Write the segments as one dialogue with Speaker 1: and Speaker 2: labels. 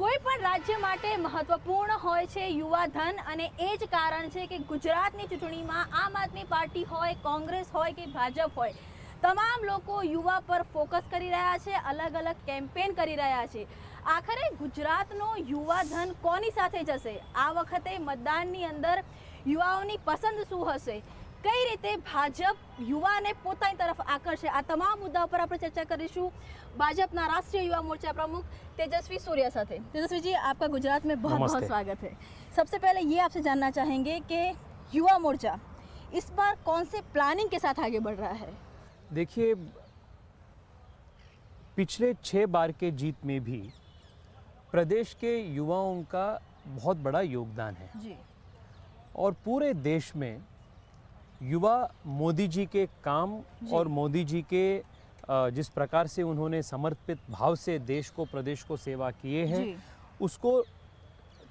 Speaker 1: કોઈ પણ રાજ્ય માટે મહત્વપૂર્ણ હોય છે યુવા ધન અને એ જ કારણ છે કે ગુજરાતની ચૂંટણીમાં આમ આદમી પાર્ટી હોય, કોંગ્રેસ હોય કે ભાજપ હોય, તમામ લોકો યુવા પર ફોકસ કરી રહ્યા છે, અલગ અલગ કેમ્પેન કરી રહ્યા છે। આખરે ગુજરાતનો યુવા ધન કોની સાથે જશે? આ વખતે મતદાનની અંદર યુવાઓની પસંદ શું હશે? કઈ રીતે ભાજપ યુવાને પોતાની તરફ આકર્ષે? આ તમામ મુદ્દાઓ પર આપણે ચર્ચા કરીશું भाजपा राष्ट्रीय युवा मोर्चा प्रमुख तेजस्वी सूर्या साथे। तेजस्वी जी, आपका गुजरात में बहुत बहुत स्वागत है। सबसे पहले ये आपसे जानना चाहेंगे कि युवा मोर्चा इस बार कौन से प्लानिंग के साथ आगे बढ़ रहा है?
Speaker 2: देखिए, पिछले 6 बार के जीत में भी प्रदेश के युवाओं का बहुत बड़ा योगदान है
Speaker 1: जी।
Speaker 2: और पूरे देश में युवा मोदी जी के काम और मोदी जी के जिस प्रकार से उन्होंने समर्पित भाव से देश को, प्रदेश को सेवा किए हैं, उसको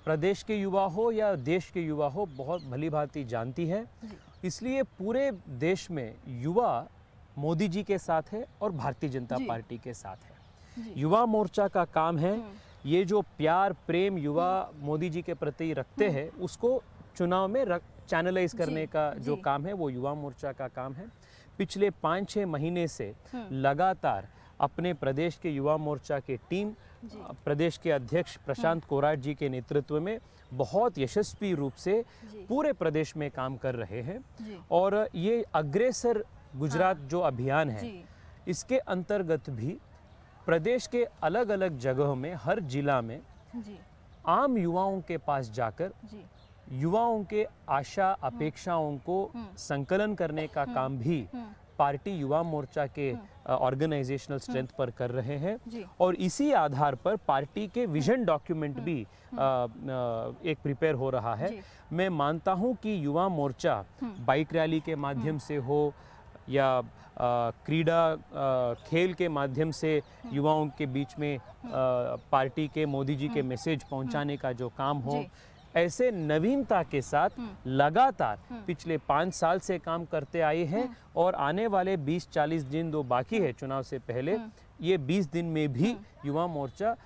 Speaker 2: प्रदेश के युवा हो या देश के युवा हो बहुत भली भांति जानती है। इसलिए पूरे देश में युवा मोदी जी के साथ है और भारतीय जनता पार्टी के साथ है। युवा मोर्चा का काम है ये जो प्यार प्रेम युवा मोदी जी के प्रति रखते हैं उसको चुनाव में चैनलाइज करने का जो काम है वो युवा मोर्चा का काम है। पिछले 5-6 महीने से लगातार अपने प्रदेश के युवा मोर्चा के टीम प्रदेश के अध्यक्ष प्रशांत कोराट जी के नेतृत्व में बहुत यशस्वी रूप से पूरे प्रदेश में काम कर रहे हैं। और ये अग्रेसर गुजरात जो अभियान है इसके अंतर्गत भी प्रदेश के अलग अलग जगहों में हर जिला में आम युवाओं के पास जाकर युवाओं के आशा अपेक्षाओं को संकलन करने का काम भी पार्टी युवा मोर्चा के ऑर्गेनाइजेशनल स्ट्रेंथ पर कर रहे हैं। और इसी आधार पर पार्टी के विजन डॉक्यूमेंट भी एक प्रिपेयर हो रहा है। मैं मानता हूं कि युवा मोर्चा बाइक रैली के माध्यम से हो या क्रीड़ा खेल के माध्यम से युवाओं के बीच में पार्टी के मोदी जी के मैसेज पहुंचाने का जो काम हो, ऐसे नवीनता के साथ लगातार पिछले 5 साल से काम करते आए हैं। और आने वाले 20-40 दिन जो बाकी है चुनाव से पहले, ये 20 दिन में भी युवा मोर्चा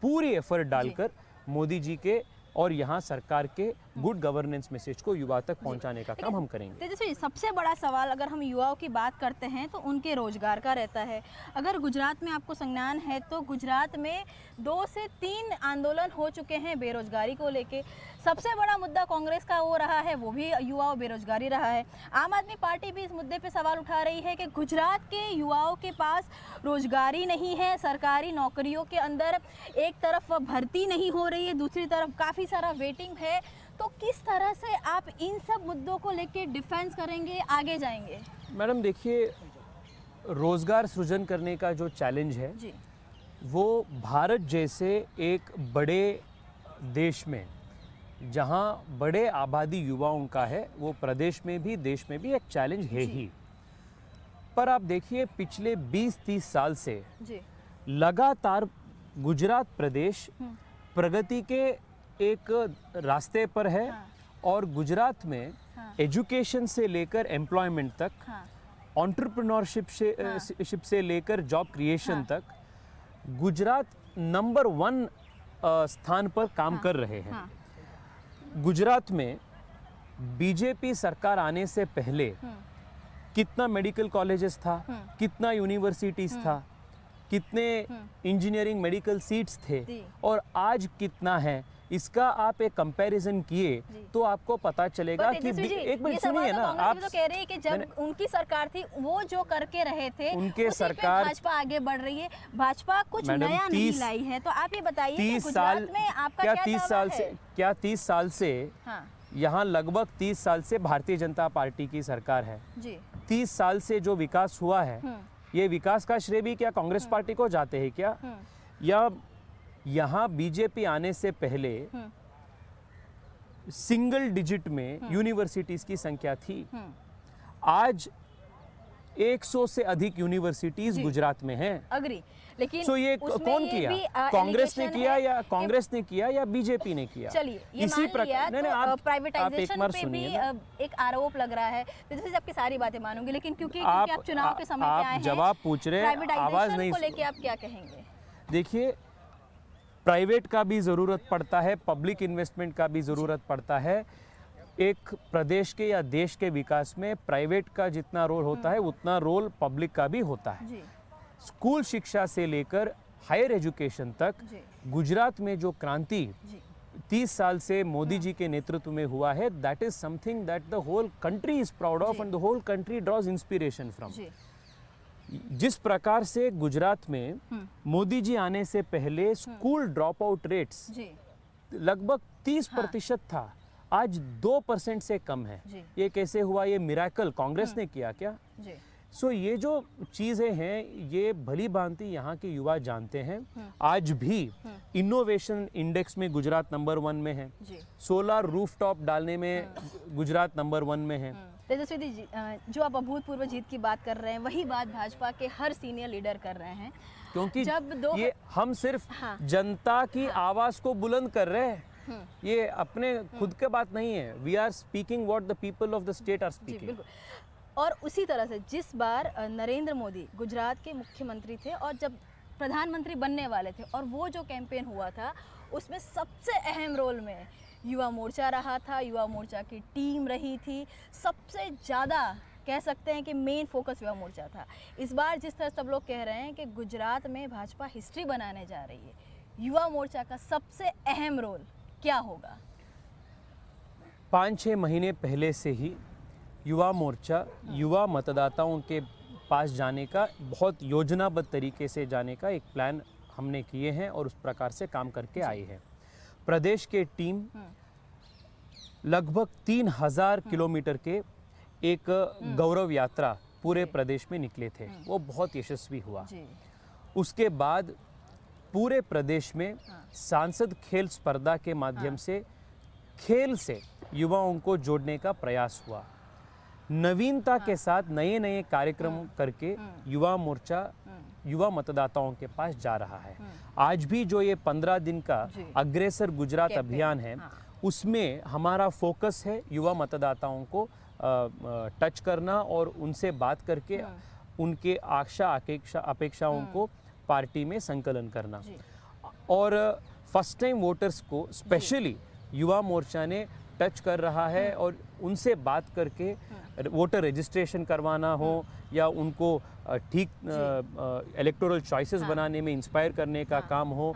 Speaker 2: पूरी एफर्ट डालकर मोदी जी के और यहाँ सरकार के गुड गवर्नेंस मैसेज को युवा तक पहुंचाने का काम हम करेंगे।
Speaker 1: तेजस्वी, सबसे बड़ा सवाल अगर हम युवाओं की बात करते हैं तो उनके रोजगार का रहता है। अगर गुजरात में आपको संज्ञान है तो गुजरात में 2 से 3 आंदोलन हो चुके हैं बेरोजगारी को लेके। सबसे बड़ा मुद्दा कांग्रेस का हो रहा है, वो भी युवाओं बेरोजगारी रहा है। आम आदमी पार्टी भी इस मुद्दे पे सवाल उठा रही है कि गुजरात के युवाओं के पास रोजगारी नहीं है, सरकारी नौकरियों के अंदर एक तरफ भर्ती नहीं हो रही है, दूसरी तरफ काफ़ी सारा वेटिंग है। तो किस तरह से आप इन सब मुद्दों को लेके डिफेंस करेंगे, आगे जाएंगे?
Speaker 2: मैडम देखिए, रोजगार सृजन करने का जो चैलेंज है वो भारत जैसे एक बड़े देश में जहां बड़े आबादी युवाओं का है, वो प्रदेश में भी देश में भी एक चैलेंज है ही। पर आप देखिए, पिछले 20-30 साल से लगातार गुजरात प्रदेश प्रगति के एक रास्ते पर है। और गुजरात में एजुकेशन से लेकर एम्प्लॉयमेंट तक, एंटरप्रेन्योरशिप से लेकर जॉब क्रिएशन तक गुजरात नंबर 1 स्थान पर काम कर रहे हैं। गुजरात में बीजेपी सरकार आने से पहले कितना मेडिकल कॉलेजेस था, कितना यूनिवर्सिटीज था, कितने इंजीनियरिंग मेडिकल सीट्स थे और आज कितना है, इसका आप एक कंपैरिजन किए तो आपको पता चलेगा कि एक मिनट सुनिए ना, आप
Speaker 1: तो कह रहे हैं कि जब उनकी सरकार थी वो जो करके रहे थे
Speaker 2: उनके सरकार,
Speaker 1: भाजपा आगे बढ़ रही है, भाजपा कुछ नया नहीं लाई है। तो आप ये बताइए कि गुजरात में आपका क्या
Speaker 2: 30 साल से यहाँ लगभग 30 साल से भारतीय जनता पार्टी की सरकार है। 30 साल से जो विकास हुआ है, ये विकास का श्रेय भी क्या कांग्रेस पार्टी को जाते हैं क्या? या यहाँ बीजेपी आने से पहले सिंगल डिजिट में यूनिवर्सिटीज की संख्या थी, आज 100 से अधिक यूनिवर्सिटीज गुजरात में हैं।
Speaker 1: अग्री, लेकिन
Speaker 2: तो ये कौन किया? कांग्रेस ने किया या बीजेपी ने किया?
Speaker 1: चलिए, इसी प्रकार प्राइवेटाइजेशन पे भी एक आरोप लग रहा है। जैसे आपकी सारी बातें मानूंगी, लेकिन क्योंकि आप चुनाव के समय पे आए हैं,
Speaker 2: जवाब पूछ रहे हैं, आवाज नहीं
Speaker 1: को लेके आप क्या कहेंगे?
Speaker 2: देखिए, प्राइवेट का भी ज़रूरत पड़ता है, पब्लिक इन्वेस्टमेंट का भी ज़रूरत पड़ता है। एक प्रदेश के या देश के विकास में प्राइवेट का जितना रोल होता है उतना रोल पब्लिक का भी होता है।
Speaker 1: जी
Speaker 2: स्कूल शिक्षा से लेकर हायर एजुकेशन तक
Speaker 1: जी
Speaker 2: गुजरात में जो क्रांति
Speaker 1: जी
Speaker 2: 30 साल से मोदी जी के नेतृत्व में हुआ है, that is something that the whole country is proud of
Speaker 1: जी।
Speaker 2: And the whole country draws inspiration from.
Speaker 1: जी
Speaker 2: जिस प्रकार से गुजरात में मोदी जी आने से पहले स्कूल ड्रॉप आउट रेट्स
Speaker 1: जी
Speaker 2: लगभग 30% था, आज 2% से कम है।
Speaker 1: जी।
Speaker 2: ये कैसे हुआ? ये मिराकल कांग्रेस ने किया क्या?
Speaker 1: जी
Speaker 2: सो ये जो चीज़ें हैं ये भली भांति यहाँ के युवा जानते हैं। आज भी इनोवेशन इंडेक्स में गुजरात नंबर 1 में है,
Speaker 1: जी
Speaker 2: सोलर रूफटॉप डालने में गुजरात नंबर 1 में है।
Speaker 1: तेजस्वी जी, जो आप अभूतपूर्व जीत की बात कर रहे हैं वही बात भाजपा के हर सीनियर लीडर कर रहे हैं।
Speaker 2: क्योंकि
Speaker 1: जब दो
Speaker 2: ये हम सिर्फ
Speaker 1: हाँ।
Speaker 2: जनता की आवाज़ को बुलंद कर रहे हैं, ये अपने खुद के बात नहीं है। We are speaking what the people of the state are
Speaker 1: जी
Speaker 2: स्पीकिंग।
Speaker 1: बिल्कुल। और उसी तरह से जिस बार नरेंद्र मोदी गुजरात के मुख्यमंत्री थे और जब प्रधानमंत्री बनने वाले थे और वो जो कैंपेन हुआ था उसमें सबसे अहम रोल में युवा मोर्चा रहा था, युवा मोर्चा की टीम रही थी। सबसे ज़्यादा कह सकते हैं कि मेन फोकस युवा मोर्चा था। इस बार जिस तरह सब लोग कह रहे हैं कि गुजरात में भाजपा हिस्ट्री बनाने जा रही है, युवा मोर्चा का सबसे अहम रोल क्या होगा?
Speaker 2: 5-6 महीने पहले से ही युवा मोर्चा युवा मतदाताओं के पास जाने का, बहुत योजनाबद्ध तरीके से जाने का एक प्लान हमने किए हैं और उस प्रकार से काम करके आई है। प्रदेश के टीम लगभग 3000 किलोमीटर के एक गौरव यात्रा पूरे प्रदेश में निकले थे, वो बहुत यशस्वी हुआ।
Speaker 1: जी
Speaker 2: उसके बाद पूरे प्रदेश में सांसद खेल स्पर्धा के माध्यम से खेल से युवाओं को जोड़ने का प्रयास हुआ। नवीनता के साथ नए नए कार्यक्रम करके युवा मोर्चा युवा मतदाताओं के पास जा रहा है। आज भी जो ये 15 दिन का
Speaker 1: जी।
Speaker 2: अग्रेसर गुजरात
Speaker 1: कैंपेन,
Speaker 2: अभियान है,
Speaker 1: हाँ।
Speaker 2: उसमें हमारा फोकस है युवा मतदाताओं को टच करना और उनसे बात करके उनके आशा अपेक्षाओं को पार्टी में संकलन करना।
Speaker 1: जी
Speaker 2: और फर्स्ट टाइम वोटर्स को स्पेशली युवा मोर्चा ने टच कर रहा है और उनसे बात करके वोटर रजिस्ट्रेशन करवाना हो या उनको ठीक इलेक्टोरल चॉइसेस बनाने में इंस्पायर करने का काम हो,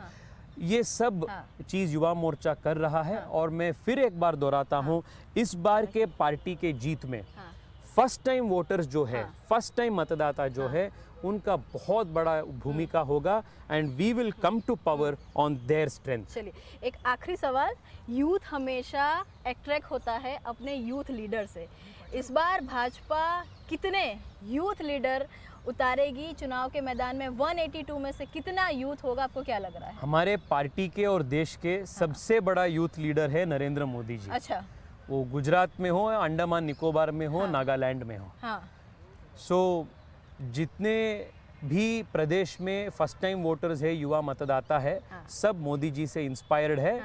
Speaker 2: ये सब चीज़ युवा मोर्चा कर रहा है। और मैं फिर एक बार दोहराता हूँ, इस बार के पार्टी के जीत में फर्स्ट टाइम वोटर्स जो है, फर्स्ट टाइम मतदाता जो है, उनका बहुत बड़ा भूमिका होगा and we will come to power on their strength.
Speaker 1: चलिए, एक आखिरी सवाल। यूथ हमेशा अट्रैक्ट होता है अपने यूथ लीडर से। इस बार भाजपा कितने यूथ लीडर उतारेगी चुनाव के मैदान में? 182 में से कितना यूथ होगा, आपको क्या लग रहा है?
Speaker 2: हमारे पार्टी के और देश के सबसे बड़ा यूथ लीडर है नरेंद्र मोदी जी।
Speaker 1: अच्छा।
Speaker 2: वो गुजरात में हो, अंडमान निकोबार में हो, नागालैंड में हो।
Speaker 1: हाँ
Speaker 2: सो जितने भी प्रदेश में फर्स्ट टाइम वोटर्स है, युवा मतदाता है, सब मोदी जी से इंस्पायर्ड है।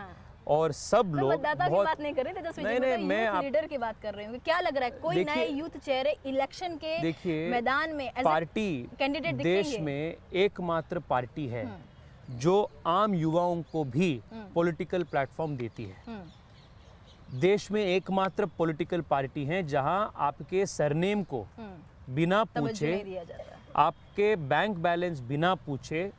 Speaker 2: और सब लोग
Speaker 1: मतदाता की
Speaker 2: बहुत
Speaker 1: बात नहीं कर रहे थे,
Speaker 2: मैं
Speaker 1: यूथ लीडर की बात कर रही हूँ। क्या लग रहा है, कोई नए यूथ चेहरे इलेक्शन के मैदान में
Speaker 2: पार्टी
Speaker 1: कैंडिडेट
Speaker 2: देश में एकमात्र पार्टी है जो आम युवाओं को भी पॉलिटिकल प्लेटफॉर्म देती है। देश में एकमात्र पॉलिटिकल पार्टी है जहां आपके सरनेम को बिना पूछे, आपके बैंक बैलेंस बिना पूछे,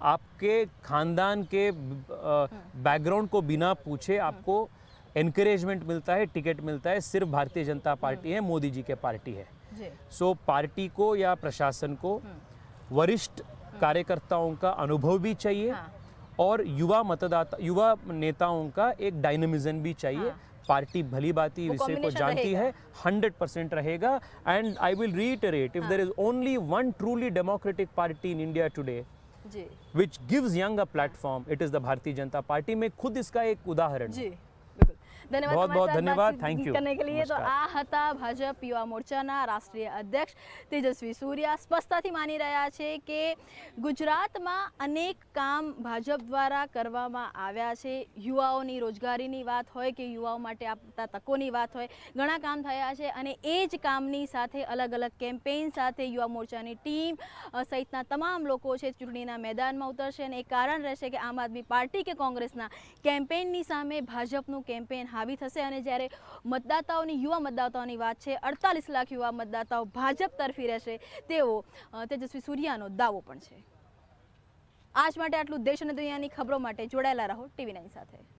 Speaker 2: आपके खानदान के बैकग्राउंड को बिना पूछे आपको एनकरेजमेंट मिलता है, टिकट मिलता है। सिर्फ भारतीय जनता पार्टी है, मोदी जी के पार्टी है। सो पार्टी को या प्रशासन को वरिष्ठ कार्यकर्ताओं का अनुभव भी चाहिए और युवा नेताओं का एक डायनामिज्म भी चाहिए। पार्टी भली भांति विषय को जानती है, 100% रहेगा। And I will reiterate, if there is only one truly democratic party in India today which gives young a platform, it is the Bharatiya Janata party. में खुद इसका एक उदाहरण
Speaker 1: जी बिल्कुल। धन्यवाद
Speaker 2: बहुत
Speaker 1: हमारे
Speaker 2: बहुत
Speaker 1: साथ
Speaker 2: धन्यवाद,
Speaker 1: बातचीत
Speaker 2: थैंक यू,
Speaker 1: करने के लिए। तो
Speaker 2: नमस्कार।
Speaker 1: આ હતા ભાજપ યુવા મોરચાના રાષ્ટ્રીય અધ્યક્ષ તેજસ્વી સૂર્યા સ્પષ્ટતાથી માની રહ્યા છે કે ગુજરાતમાં અનેક કામ ભાજપ દ્વારા કરવામાં આવ્યા છે। યુવાઓની રોજગારીની વાત હોય કે યુવાઓ માટે આપતા તકોની વાત હોય, ઘણા કામ થયા છે અને એ જ કામની સાથે અલગ અલગ કેમ્પેઇન સાથે યુવા મોરચાની ટીમ સહિતના તમામ લોકો છે ચૂંટણીના મેદાનમાં ઉતરશે અને એ કારણ રહેશે કે આમ આદમી પાર્ટી કે કોંગ્રેસના કેમ્પેઇનની સામે ભાજપનું કેમ્પેઇન હાવી થશે। અને જ્યારે મતદાતાઓની યુવા મતદાતાઓની વાત છે, 48 લાખ યુવા મતદાતાઓ ભાજપ તરફી રહેશે તેવો તેજસ્વી સૂર્યાનો દાવો પણ છે। આજ માટે આટલું। દેશ અને દુનિયાની ખબરો માટે જોડાયેલા રહો TV9 સાથે।